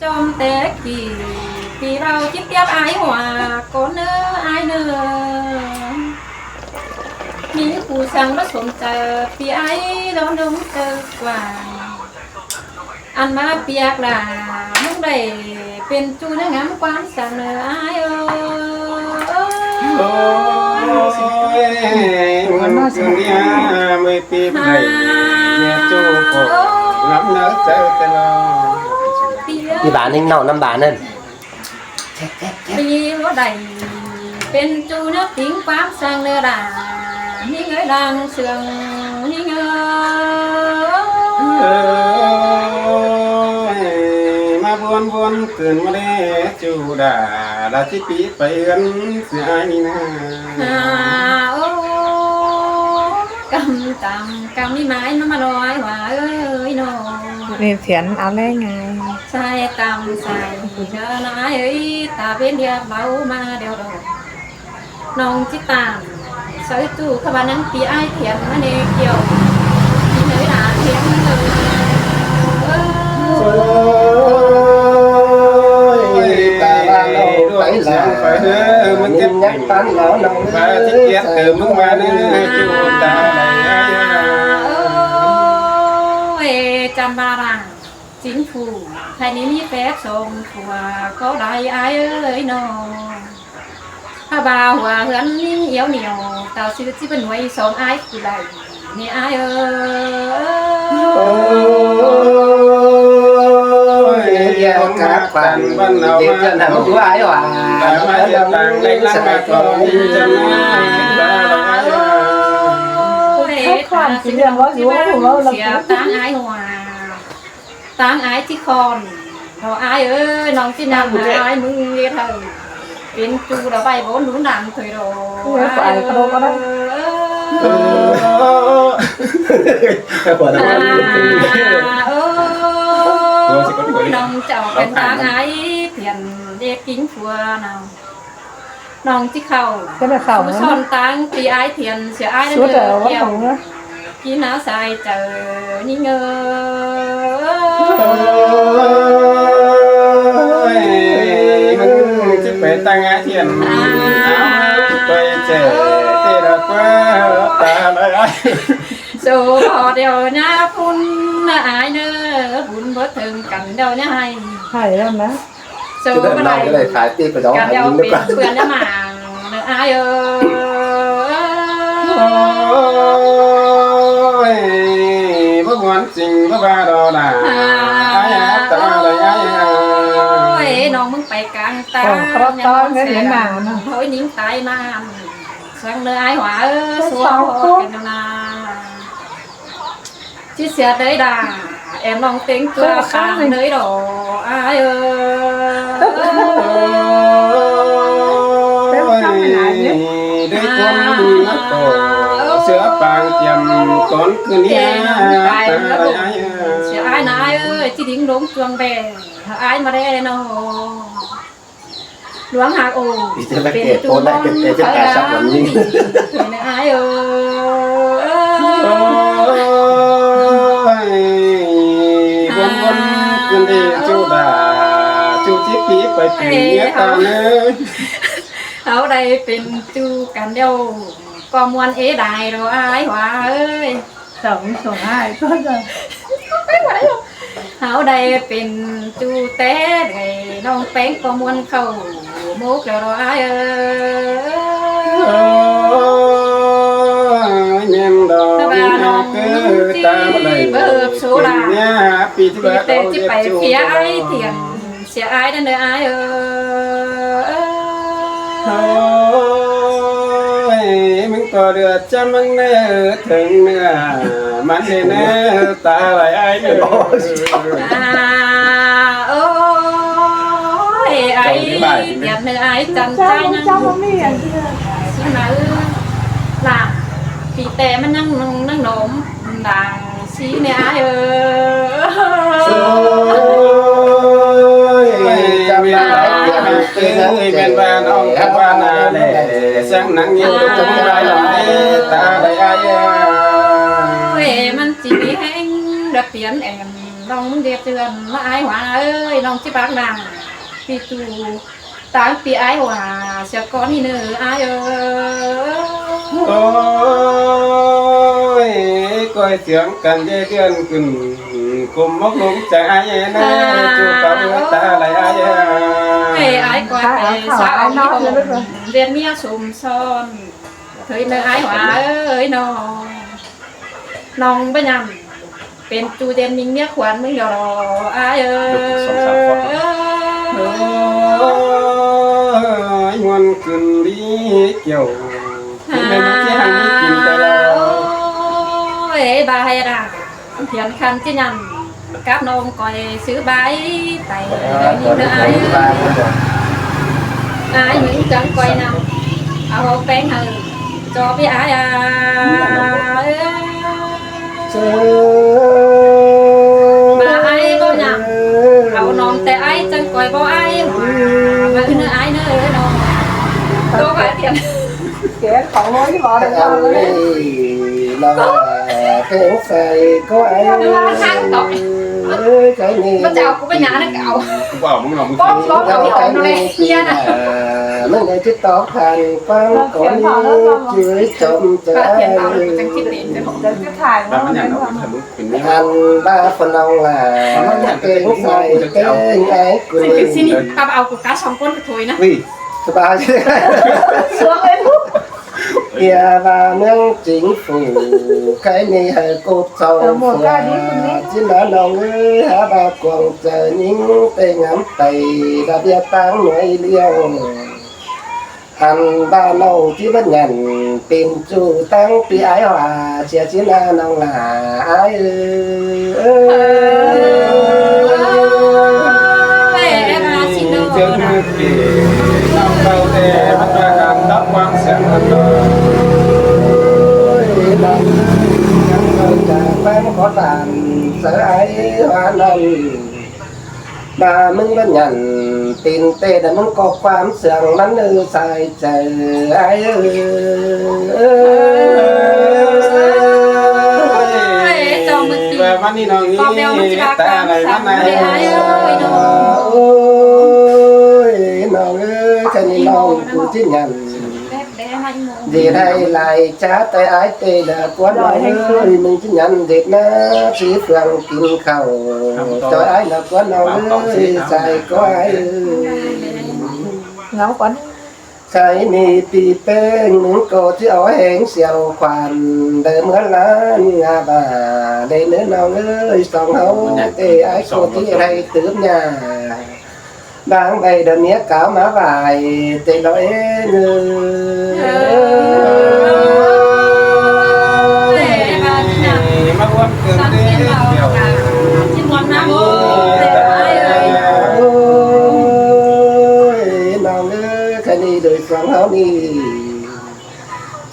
trong té kỳ vìเราchiếc tiếp ái hòa có nơ ai nơมีผู้สั่งผสมใจพี่ไอ้เราน้องเจอกว่าอันมาเปียกล่ะมึงได้เป็นจูนงามความสั่งเนอไอ้โอ้ยมันคืนนี้ไม่ปีบไหนเนี่ยจูบน้ำเนื้อใจแต่เรา ที่บ้านนี่นอกน้ำบ้านนั่น ปีว่าใดเป็นจูนักทิ้งความสั่งเนอด่านี่เงยดังเสืองนี่เงยมาวนตื่นมาได้จูด่าดาที่ปีไปกันเสียนี่นะ โอ้กำนี่ไม้nó mà nói hòa ơi nó นี่เขียนเอาได้ไง sai sai nhớ nói ấy ta bên địa bảo mà đều rồi nông chỉ tạm sợi tu các bạn năng tí ai thiệt mà nè kiểu nơi đã thiệt ta là đâu phải là mình tiếp nhắc tán nó đâu và thiết kế từ mức mà nữa chú ta ơi chăm ba rằng chính phủ thầy ní phép sông của có đại ai ơi nó bà hòa hấn yếu nhiều tao sư chỉ bên ngoài sống ai của đại nè ai ơi gieo các bạn tiếp chân là một ai hòa mà giờ tàng lấy lắm mà còn chân để ta xin táng ái hòa táng ái chỉ còn rồi ai ơiน้องที่นำaiมึงเรียกเธอเป็นจูเราไปบนหนุนดังเคยโดไปกระโดดก็ได้น้องเจ้าเป็นตางไอ้เพียนเรียกกิ้งฟัวnàoน้องที่เขาซ่อนตางตีไอ้เพียนเสียไอ้เดือดเกี่ยวกินน้ำใส่เจอนี่เงจะไปตั้งอาเทียนไปเจอที่เราก็ตาเลย số họ đều nhá phun ai nữa phun bớt thường cảnh đâu nhá hay ใช่แล้วนะ số cái này cái này phải tiếp cái đó cảnh phải đâu dính nước biết vào quyền đó mà ai ơi bất ngoan trình bất ba đồ là ai ta là ai nó muốn phải càng ta thôi những tay nam sang nơi ai hỏa xuống cái nào chia sẻ đấy đà em mong tính cơ khang nơi đồ ai ơi đây con nó tổ sữa vàng chìm con cứ nia sữa ai nãy ơi chỉ tiếng đốm chuông về ai mà đây nó luống hạt ồ cái con này cái cả sắp làm gì ai ơi con cứ đi chú đà chú chiếc tí phải tìm nhé ta nữa ở đâyเป็นจูกันเดียวก็มวนเอได้เราไอ้หว่าเอ้ย ส่งให้ก็จะ ไม่ไหวหรอกở đây เป็นจูเต้ได้น้องแป้งก็มวนเข้ามุกแล้วเราไอ้เอ้ย nhân đồ cứ ta đây số là vì thế chỉ phải phía ai tiền sẽ ai đến nơi ai mình có được cho mình thường nữa mà nên ta lại ai nữa ôi ai tiền nơi ai chân trai năng mà là vì tèมันนั่งโหนมด่างสีเนี่ยไอ้bên ban ông các bạn để sáng nắng nhiều trong vai lòng đấy ta đây ai มันจีแห้งดับเปลี่ยนแอม น้องมึงเด็กเดือนมาไอ้หวาเอ้ยน้องจิบักนางพี่จูตางปีไอ้หวาเสียก้อนนี่เนื้อไอ้เอ้ย โอ้ยก้อยเสียงกันเดือนขึ้นคุมมกลงใจนะจูบกับตาไหลไอ้ ไอ้ก้อยไปสาวน้องเรียนเมียสุ่มซ้อนเฮ้ยเนื้อไอ้หวาเอ้ยน้องไปยังเป็นจูเดนมิงเมียขวัญมึงเดี๋ยวรอไอ้เอ้ย งอนขึ้นดีเกี่ยวเป็นที่หันนี้กินแต่เรา เอ้บายรักเพียนคันที่ยันกับนมก่อยซื้อใบไต่นี่เนื้อไอ้ไอ้những chân coi nào ao bén hừ cho biết ai mà ai có nhầm ao nonแต่ai chân coi có ai mà nữa ai nữa non có phải tiền เขียนของน้อยที่บอกได้ก็เลย là cái phải có ai cái này mà chào của cái nhà nó cạo กูบอกมึงหรอกมึง có có cái ổn này kia nè mấy người chết tóc thành quang có dưới trộm trái เขียนเอาจังคิดเองเดี๋ยวผม เดี๋ยวจะถ่าย แล้ว ว่า มัน มั อย่าง น เรา ทำ ทำมึงเป็นไม่ anh ba phần ông là cái phải cái ấy của สิสินี่ตาเอากูกาสองคนไปถอยนะ vì ba chứ สวงเลยลูก kia và nương chính phủ cái này hay cột sầu chỉ là lòng ơi hả ba quăng chờ những tay ngắm tay đã biết tăng nuôi liêu anh ba nâu chỉ bất nhận tìm chủ tăng pi ái hòa chỉ là nông là ai chơi như kỳ sao đâu để bắt ra làm đắp quang sẽ hơn phải có tàn sợ ai hoa nồng bàมึงbất nhận tin tê đãมึงcóความเสื่อมนั้นใส่ใจไอ้về văn đi nào nghĩ ta này văn này ôi nó cái này nó của chính nhận vì đây lại trả tay ái tê là quán ơi mình chỉ nhận việc nó chỉ phường kinh khẩu cho ái là quán ơi xài có ai ngáo quấn cái này tì bê những cô chỉ ở hẹn xèo khoản để mới lá nhà bà đây nữa nào ơi xong hấu tê ái cô chỉ đây tướm nhà đang bày đợt nhé cáo má vài tê lỗi mắc quăng cường đi kiểu nào cái này đời sống háo đi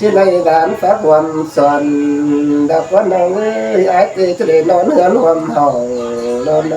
trên đây đàn pháp hoàn soàn đã có nào ai tê cho để nón hớn hoàn hồng non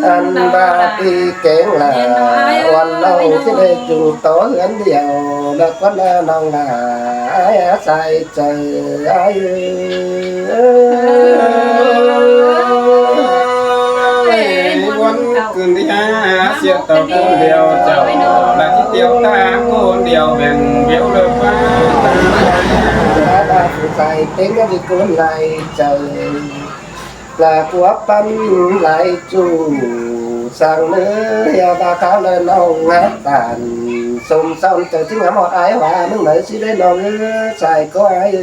anh ba đi kén là hoàn lâu chứ đây trùng tố hớn điều là có nào là ai sai trời ai quăng cường đi ha xiết tàu con điều chào là chiếc tiêu ta con điều bèn béo lơ quá ba phụ sai tiếng cái cuốn lại trời là của pan lại chủ sang nữa ba khá lên ông hát tàn sùng xong trời tiếng ngắm một ái hòa nước nở xí đến đâu xài có ai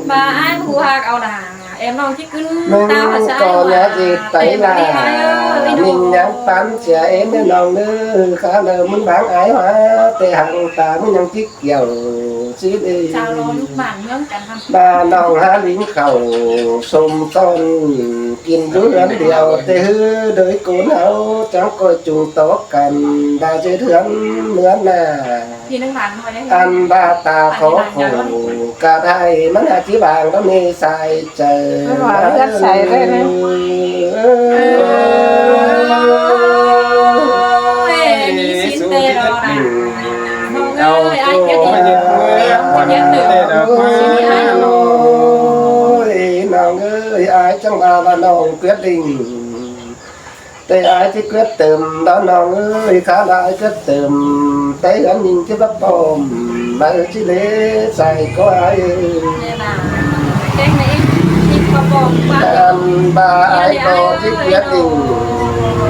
bà ai hù hạc ao đà em non chỉ cứ mình tao là sai còn nhớ gì tấy là mình nhắn tán trẻ em đến đâu nữa khá là muốn bán ái hóa tê hàng ta muốn nhắn chiếc dầu xí đi chào lo lúc bạn ngưỡng cảnh thăm ba nòng há lính khẩu xôm con kín rú lớn điều tê hư đôi cuốn hậu chẳng coi trùng tốt cần ba chơi thương nữa nè thì nâng bạn thôi đấy anh ba ta khó khổ cả thầy mấy hạt chỉ vàng đó mê sai trời đi xin tê rồi nè nông ơi ai chết đi không chết được ôi nòng ơi ai chẳng ba và nòng quyết đình tay ai thì quyết tầm đó nòng ơi khá lại quyết tầm tay gắn nhìn cái bắp bom mà chỉ để xài có ai cái này đi qua bom ba ai có chỉ quyết định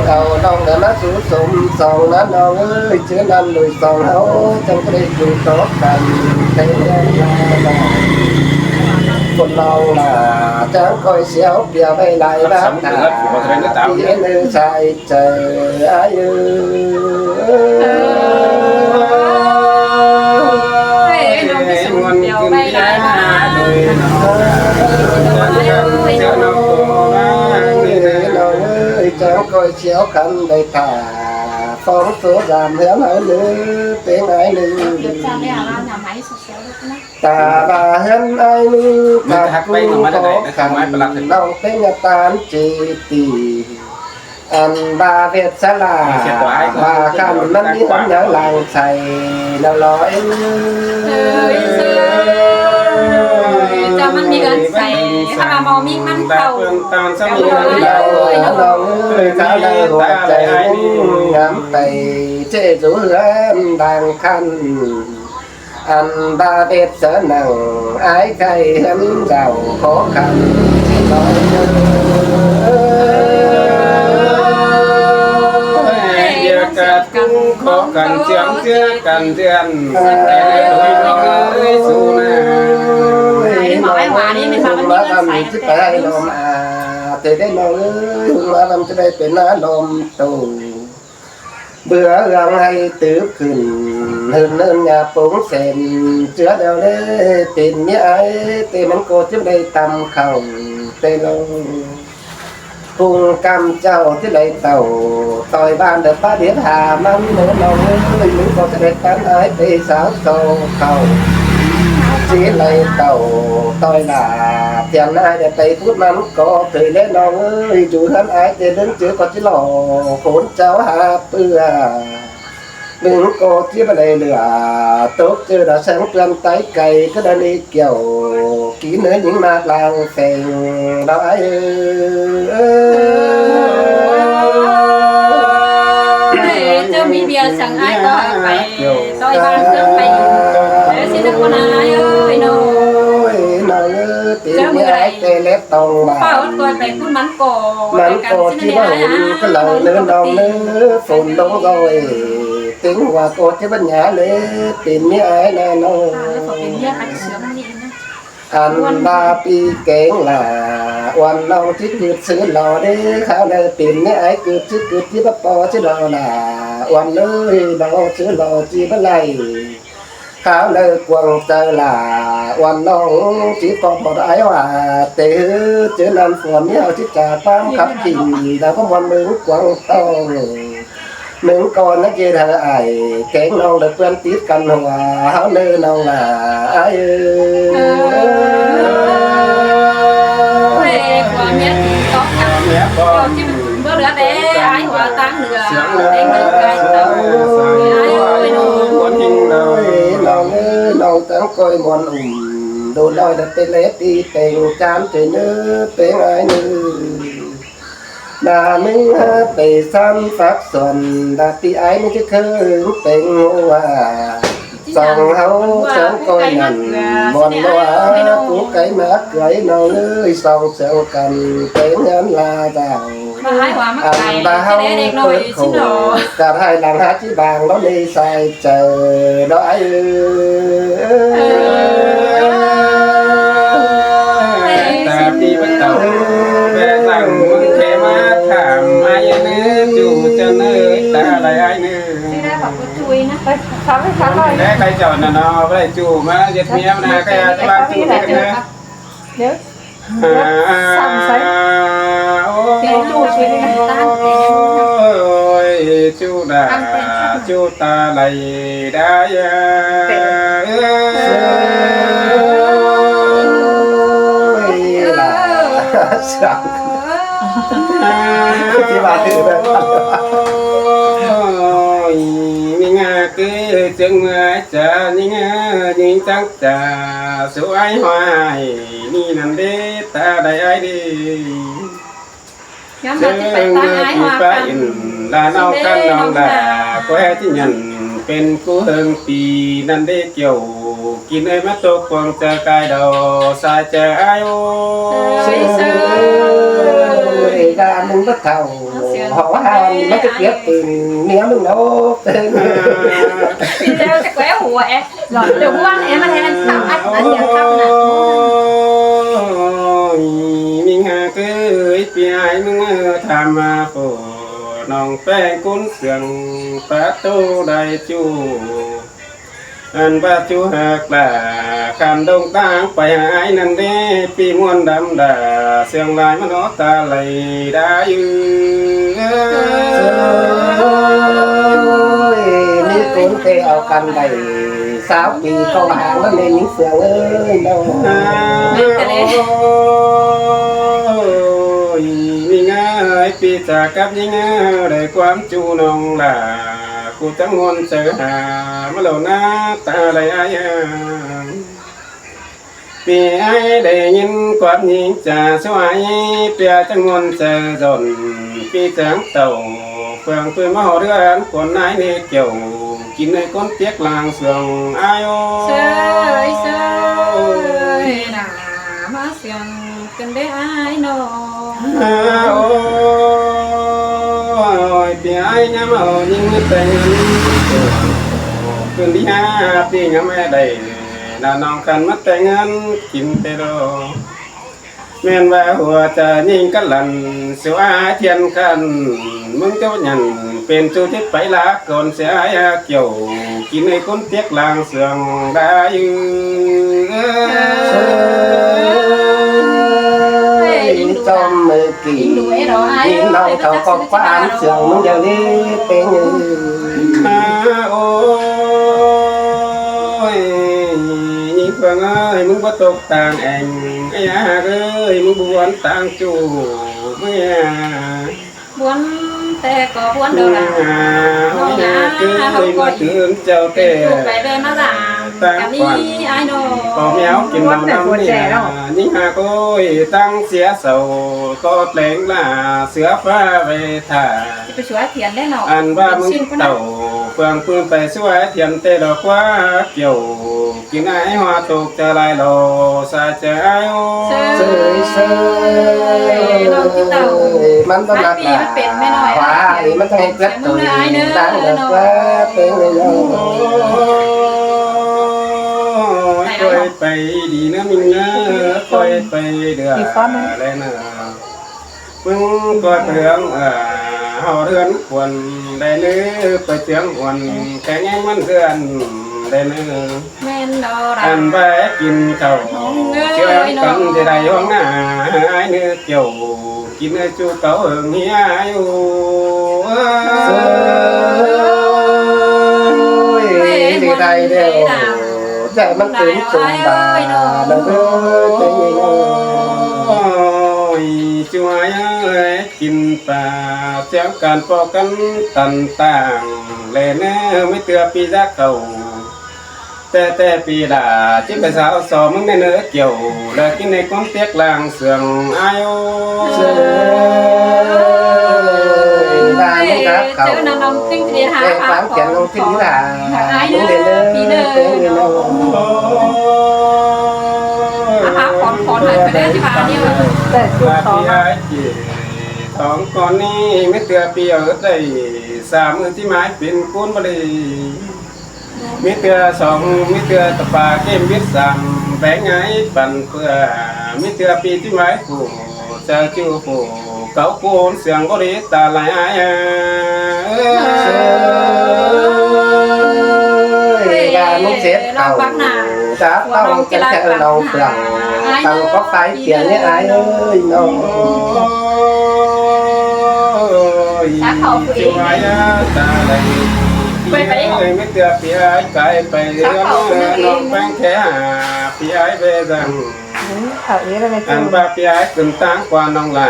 đầu nòng đã nó xuống sùng sòng nó nòng ơi chứ năm lùi sòng hấu trong cái chủ tốt thành tay làคนเราล่ะจะคอยเสียวเปียไปไหลบ้างตาที่เนื้อใจเจออายุน้องไปสูงเดียวไปไหนมาจะคอยเสียวคันได้ตาฟ้องตัวดำเหือนเอาเนื้อเป็นไงหนึ่งตาบาเห็นไอ้ตากูโตขันน้องเป็นตาจีตีอันบาเวทสลาบาคันมันมีหันยาลางใส่แล้วลอยจะมันมีกันใส่ถ้ามองมีมันเข่าน้องข้าเลยหัวใจงามไปเจ๊จูเรือนดังคันอันบาเวทสนังไอ้ใครเห็นเจ้าขอคำที่ลอยกันขอกันเชื่อมเชื่อกันเดือนแต่ด้วยน้องเอ้ยสู้นะหมอไอ้หวานนี่เป็นความมันมีเงินใส่ แต่ลมแต่ได้น้องเอ้ยมาลำจะได้เป็นน้าลมตูเบื่อเรื่องให้ตื้อขึ้นเฮินเนินอย่าปุ๋งเส้นเจือเดียวเลยติดเนี่ยไอ้เตมันโกจะได้ตำเข่าเตลงพุงกำเจ้าที่ไหลเต่าต่อยบ้านเดือดป้าเดียดหามันเนื้อน้องเอ้ยมึงก็จะได้กันไอ้เตสาวโตเข่าจีไหลเต่าต่อยหน้าเทียนไอ้เดี๋ยวไปพูดมันก็เคยเล่นน้องเอ้ยจูท่านไอ้เตเดินเจอก็จะหล่อโขนเจ้าหาเปื่อมึงก็ที่มาเลยเหลือตกเจอดาวแสงเปลี่ยนไตไก่ก็ได้เกี่ยวกี่เนื้อหญิงมากลางแฝงดาวไอ้จะมีเบียร์สั่งไอ้ก็ไปซอยบ้านเครื่องไปแล้วสิทุกคนไอ้เอ้ยน้องน้องตีนี่ไอ้เตเล็บตองมาป้าอดก่อนไปพูดมันก่อมันโกที่บ้านก็เหล่าเนื้อน้องเนื้อฝนลงลอยถึงว่าโกที่บ้านหยาเลยตีนี่ไอ้แน่นอนอันบาปีเก่งล่ะวันน้องที่เกิดซื้อหล่อได้ข้าวเลยตีนี่ไอ้เกิดที่บ้านปอที่ดอล่ะวันเลยน้องซื้อหล่อที่บ้านไรข้าวเลยกวางเจอล่ะวันน้องที่ปอปอได้ว่าเต๋อเจอนันฝนเนี่ยที่จ่าปั้มขับขี่แล้วก็วันมึงกวางต้องมึงก่อนนะเจเธอไอ้แกงน้องเด็กเพื่อนติดกันหัวเขาเนื้อน้องล่ะไอ้กว่าเนี้ยก็ขับก็ที่เมื่อเหลือแต่ไอ้หัวตั้งเหนือเด็กเด็กไอ้เต่าไอ้โอ้ยน้องน้องตั้งคอยมอนโดนลอยแต่เป็นเล็บตีเต่งจามเจเนื้อเป็นไอ้เนื้อด่ามึงไปซ้ำฟักส่วนด่าปีไอ้มึงจะเคยเป็นว่าสองเฮาสองก้อยนั่นบอนว่ากูไก่มาไก่น้องเอ้ยสองเสียวกันเป็นงานลาดาวอันบาเฮาเปิดโขกระให้หลังหาที่บางแล้วในใส่เจอđóไอ้แต่ปีบัดเต่าแม่สั่งมึงแค่มาถามไอ้เนื้อจูจะเนื้อแต่อะไรไอ้เนื้อที่ได้บอกว่าจุยนะไปทำให้ฉันหน่อยแม่ใครจอดน่ะเนาะไม่ได้จูมาเย็ดเมียนะใครจะมาจูกันเนื้อเดี๋ยวสั่งใส่เดี๋ยวจูช่วยนะโอ้ยจูดาจูตาไหลได้สั่งที่มาถือแบบนี่ไงคือจังไงจะนี่ไงยิงจักจะสวยหอยนี่นั่นเด้ตาได้ไอ้ดี ย้ำมาที่ไปตั้งไอ้หัว ไป กัน อินลาเอากันน้องลาก็แค่ที่ยันเป็นกูเฮิงปีนั่นได้เกี่ยวกินไอ้มาตกควงจะกายดอสายจะอายุ ra mình bắt đầu họ hai mấy cái kiếp từ mía mình nấu tên พี่เจ้าจะแกวหัวแอะหลอดเดี๋ยววันแอะมาแทนทำอันอย่างทำน่ะ mình cứ pi aiมึงทำมาโฟน้องแป้งกุ้นเสียงประตูได้จูอันว่าจูหักลาคำดงตางไปหายนั่นเด้ปีมวนดำดาเสียงลายมันอตาไหลได้ยืนี่ตุ้นเตะเอากันได้6 ปีเข้าหางแล้วในnhữngเสียงเอ้ยน้อง มีง่ายปีจากกับยิ่งได้ความจูนองล่ะกูจังงอนเจอหามาเหล่าหน้าตาไหลอายปีไอ้ได้ยินความยิงจ่าสวยเปียจังงอนเจอจนปีจังเต่าเฟืองเพื่อมาหอเรือนคนนายนี่เกี่ยวกินในก้นเตียกลางเสืองอายเซยเซยน่ะมาเสียงกันได้ไอ้น้อง โอ้ยปีไอ้ยังเอายิงแต่งคืนที่5 ปียังไม่ได้น่าน้องกันมาแต่งงานกินเตโรแม่นว่าหัวจะยิงกันหลันเสียวอาเทียนกันมึงเจ้าหยันเป็นจูที่ไปละก่อนเสียเกี่ยวกินในคนเตียกลางเสืองได้ยืtrong mê kỳ nhìn nào thầu còn có án sườn muốn giờ đi tên ôi nhìn phương ơi muốn bắt tục tàng anh ấy ơi muốn buồn tàng chủ buồnแต่ก็buồn đâu là ngồi nhà không có thương chào tề về mà làm cả đi ai đâu có méo kim lòng năm những hà côi tăng xía sầu có lén là sữa pha về thảไปช่วยเทียนได้หรอ อันว่ามึงเต่าเฟืองปืนไปช่วยเทียนเตะดอกว่าเกี่ยวกินไอ้หัวตกจะลายโลสาจะไอ้โอ sơi sơiมันต้องหนักหนาขวาไอ้มันต้องให้เกิดตัวตั้งแบบว่าเป็นเลยเนาะ คอยไปดีนะมิงนะคอยไปเดือดเลยนะมึงก็เถื่องเฮาเรือนควรได้เนื้อไปเสียงอ่อนแค่ยังมันเรือนได้เนื้อ แม่นดอรา อันไปกินข้าวเชื่อกันจะได้ห้องหน้าไอ้เนื้อเกี่ยวกินเนื้อจูเก่าเฮียอยู่đi đây đều chạy mất tiếng cùng bà đừng có tiếng gì ôi chúa ơi kim bà chéo càn po cắn tần tàng lệ nè mới tựa pi ra cầu tê pi đà chiếc bài giáo sòมึงในเนื้อเกี่ยวแล้วกินในก้นเตียกลางเสื่องอายุ bà muốn đáp cầu để phán kiện ông kinh lý là những đề nơ tiếng gì đâu นะคะขอนหายไปได้ที่บ้านนี่ แต่ชุด ว่า สอง พี่ไอ้จีสองก่อนนี้ไม่เตือปีเอาได้3 มื้อที่ไม้เป็นก้นบ่ได้มีเตือ2มีเตือตะปาเกมวิทย์3แบงไงปั่นเพื่อมีเตือปีที่ไม้กูจะจิ้วกูเก่าโกนเสียงบ่ได้ตาไหลอ้ายlà muốn xếp cầu đã tao cái chợ đầu phẳng tao có phải tiền với ai ơi nó chiều ai ta đây ơi mấy tia phía ai cái bay non bánh thế phía ai về rằng เขาเอ๊ะอะไร anh ba phía ai từng táng qua non là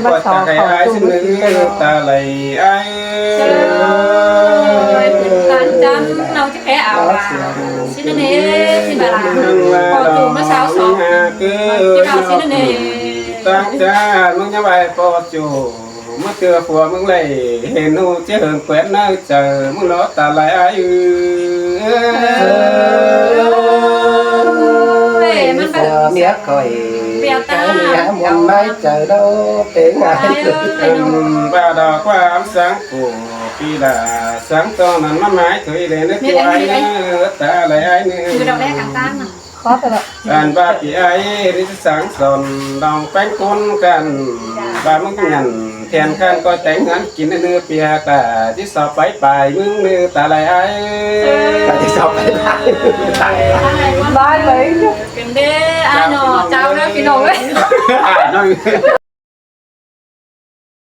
qua ta cái ai xin nữ ta lấy ai การจันเราจะแพ้เอาล่ะสินั่นเองที่บ้านพอจูมาเช้า2ที่เราสินั่นเอง ตั้งใจมึงจะไปปอจูเมื่อเจอผัวมึงเลยเห็นหูเจ้าเหินแขวนหน้าเจอมึงล้อตาไหลไอ้มันแบ ผัว บ เมียคอย เปรียวตา เมียมันไม่เจอเราเป็นไง บ้าดอกความสังกูปีดาสังตอนนั้นมันหมายถึงเลยนึกไว้เนื้อตาไหลไอ้เนื้อ คือดอกแรกกลางๆน่ะ ขอแต่ละ การบ้าพี่ไอ้ริสสังสนลองแป้งคนกันบ้ามึงยันแทนกันก็แต่งงานกินเนื้อเปียกะที่สอบไปมึงเนื้อตาไหลไอ้ แต่ที่ชอบไปได้ตาย ได้เลย เป็นเด้ออ่ะเนาะเจ้าเด้อพี่น้องเอ้ย อ่าน้อย